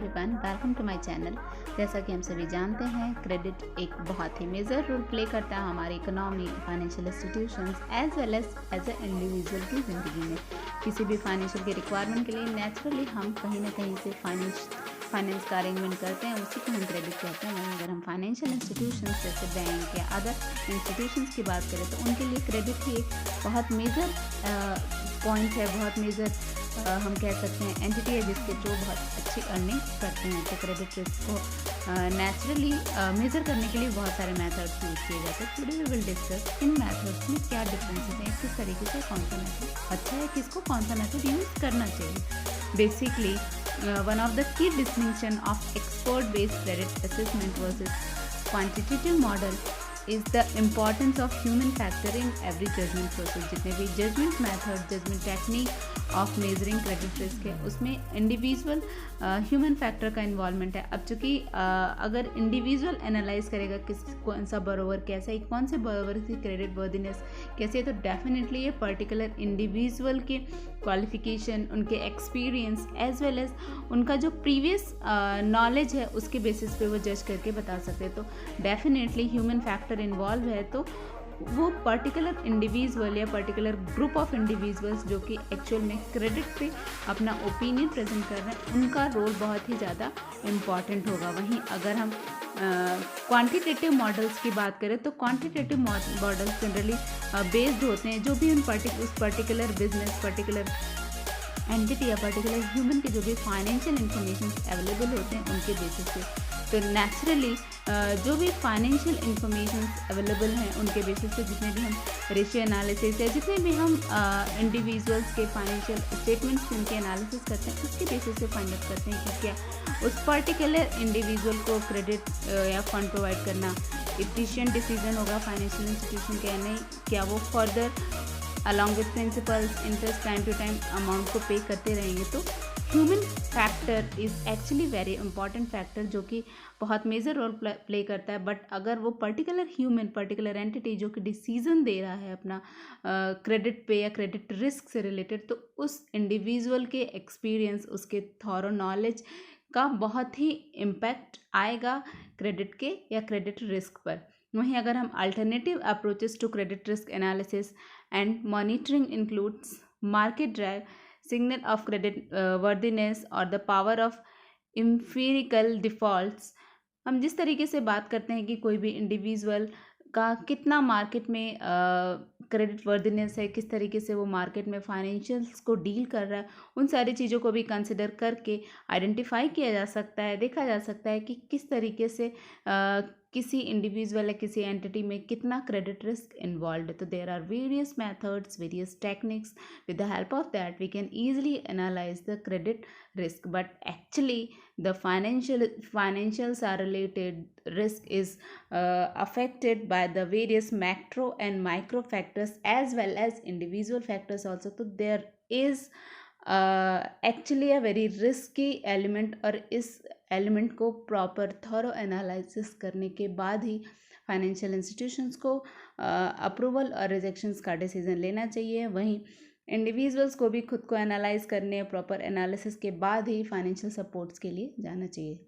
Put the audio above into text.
Everyone, welcome to my channel. जैसा कि हम सभी जानते हैं, क्रेडिट एक बहुत ही मेजर रोल प्ले करता है हमारी economy, financial institutions as well as a individual की ज़िंदगी में। किसी भी फाइनेंशियल की रिक्वायरमेंट के लिए नेचुरली हम कहीं ना कहीं से फाइनेंस का अरेंजमेंट करते हैं, उसी को हम क्रेडिट कहते हैं। वहीं अगर हम फाइनेंशियल इंस्टीट्यूशंस जैसे बैंक या अदर इंस्टीट्यूशंस की बात करें तो उनके लिए क्रेडिट ही एक बहुत मेजर पॉइंट है, बहुत मेजर हम कह सकते हैं एंटिटी है जिसके थ्रू बहुत अच्छी अर्निंग करते हैं। तो क्रेडिट रिस्क को नेचुरली मेज़र करने के लिए बहुत सारे मेथड्स यूज़ किए जाते हैं। Today we will discuss in methods में क्या डिफरेंसेस हैं, किस तरीके से कौन सा मेथड अच्छा है, किसको कौन सा मेथड यूज़ करना चाहिए। Basically one of the key distinction of expert based credit assessment versus quantitative model is the importance of human factor in every judgement process. जितने भी judgement method, judgement technique of measuring credit risk है, उसमें individual human factor का involvement है। अब चूँकि अगर individual analyse करेगा कौन सा बरोवर कैसा है, कौन से बरोवर की क्रेडिट वर्दिनेस कैसे है, तो डेफिनेटली ये पर्टिकुलर इंडिविजुअल के क्वालिफिकेशन, उनके एक्सपीरियंस एज वेल एज उनका जो प्रीवियस नॉलेज है उसके बेसिस पे वो जज करके बता सकते हैं। तो डेफिनेटली ह्यूमन फैक्टर इन्वॉल्व है, तो वो पर्टिकुलर इंडिविजुअल या पर्टिकुलर ग्रुप ऑफ इंडिविजुअल्स जो कि एक्चुअल में क्रेडिट पे अपना ओपिनियन प्रेजेंट कर रहे हैं, उनका रोल बहुत ही ज़्यादा इम्पॉर्टेंट होगा। वहीं अगर हम क्वांटिटेटिव मॉडल्स की बात करें तो क्वांटिटेटिव मॉडल्स जनरली बेस्ड होते हैं जो भी उस पर्टिकुलर बिजनेस, पर्टिकुलर एंटिटी या पर्टिकुलर ह्यूमन के जो भी फाइनेंशियल इंफॉर्मेशन अवेलेबल होते हैं उनके बेसिस पे। तो नेचुरली जो भी फाइनेंशियल इंफॉर्मेशन अवेलेबल हैं उनके बेसिस पे जितने भी हम रेशियो एनालिसिस या जितने भी हम इंडिविजुअल्स के फाइनेंशियल स्टेटमेंट्स के उनके एनालिसिस करते हैं, उसके बेसिस पे फाइंड आउट करते हैं कि क्या उस पर्टिकुलर इंडिविजुअल को क्रेडिट या फंड प्रोवाइड करना एफिशिएंट डिसीजन होगा फाइनेंशियल इंस्टीट्यूशन का या नहीं, क्या वो further along with principals interest time to time amount को पे करते रहेंगे। तो human factor is actually very important factor जो कि बहुत मेजर रोल प्ले करता है। बट अगर वो पर्टिकुलर ह्यूमन, पर्टिकुलर एंटिटी जो कि डिसीजन दे रहा है अपना क्रेडिट पे या क्रेडिट रिस्क से रिलेटेड, तो उस इंडिविजुअल के एक्सपीरियंस, उसके थॉरो नॉलेज का बहुत ही इम्पैक्ट आएगा क्रेडिट के या क्रेडिट रिस्क पर। वहीं अगर हम alternative approaches to credit risk analysis and monitoring includes market drive, signal of credit worthiness or the power of empirical defaults। हम जिस तरीके से बात करते हैं कि कोई भी इंडिविजुअल का कितना मार्केट में क्रेडिट वर्दिनेस है, किस तरीके से वो मार्केट में फाइनेंशियल्स को डील कर रहा है, उन सारी चीज़ों को भी कंसिडर करके आइडेंटिफाई किया जा सकता है, देखा जा सकता है कि किस तरीके से किसी इंडिविजुअल या किसी एंटिटी में कितना क्रेडिट रिस्क इन्वॉल्व है। तो there are various methods, various techniques, with the help of that we can easily analyse the credit risk, but actually the financials are related risk is affected by the various macro and micro factors as well as individual factors also। तो there is actually a very risky element, और इस element को proper thorough analysis करने के बाद ही financial institutions को approval और rejections का डिसीजन लेना चाहिए। वहीं इंडिविजुअल्स को भी खुद को एनालाइज करने, प्रॉपर एनालिसिस के बाद ही फाइनेंशियल सपोर्ट्स के लिए जाना चाहिए।